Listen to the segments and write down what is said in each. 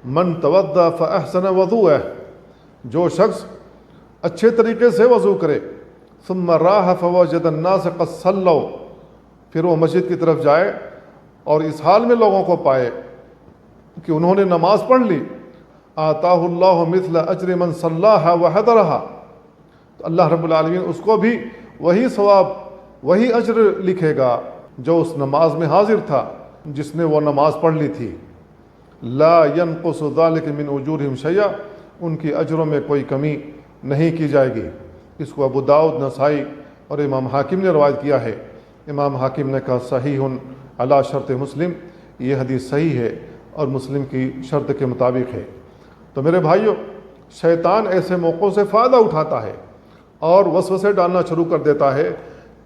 من توضأ فأحسن وضوءہ، جو شخص اچھے طریقے سے وضو کرے، ثم راح فوجد الناس قد صلوا، پھر وہ مسجد کی طرف جائے اور اس حال میں لوگوں کو پائے کہ انہوں نے نماز پڑھ لی، آتاہ اللہ مثل اجر من صلاھا وحضرھا، تو اللہ رب العالمین اس کو بھی وہی ثواب، وہی اجر لکھے گا جو اس نماز میں حاضر تھا، جس نے وہ نماز پڑھ لی تھی۔ لا ينقص ذلك من اجورہم شیئا، ان کی اجروں میں کوئی کمی نہیں کی جائے گی۔ اس کو ابو داؤد، نسائی اور امام حاکم نے روایت کیا ہے۔ امام حاکم نے کہا صحیح علی شرط مسلم، یہ حدیث صحیح ہے اور مسلم کی شرط کے مطابق ہے۔ تو میرے بھائیوں، شیطان ایسے موقعوں سے فائدہ اٹھاتا ہے اور وسوسے ڈالنا شروع کر دیتا ہے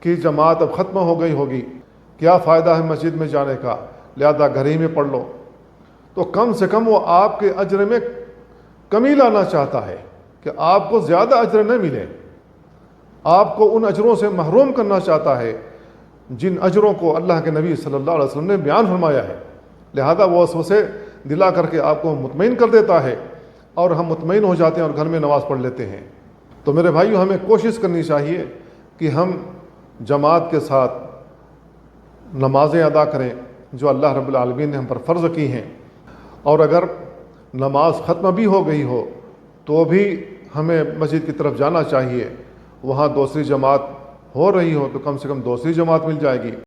کہ جماعت اب ختم ہو گئی ہوگی، کیا فائدہ ہے مسجد میں جانے کا، لہذا گھر ہی میں پڑھ لو۔ تو کم سے کم وہ آپ کے اجر میں کمی لانا چاہتا ہے کہ آپ کو زیادہ اجر نہ ملے، آپ کو ان اجروں سے محروم کرنا چاہتا ہے جن اجروں کو اللہ کے نبی صلی اللہ علیہ وسلم نے بیان فرمایا ہے، لہذا وہ وسوسے دلا کر کے آپ کو مطمئن کر دیتا ہے اور ہم مطمئن ہو جاتے ہیں اور گھر میں نماز پڑھ لیتے ہیں۔ تو میرے بھائیو، ہمیں کوشش کرنی چاہیے کہ ہم جماعت کے ساتھ نمازیں ادا کریں جو اللہ رب العالمین نے ہم پر فرض کی ہیں، اور اگر نماز ختم بھی ہو گئی ہو تو بھی ہمیں مسجد کی طرف جانا چاہیے، وہاں دوسری جماعت ہو رہی ہو تو کم سے کم دوسری جماعت مل جائے گی۔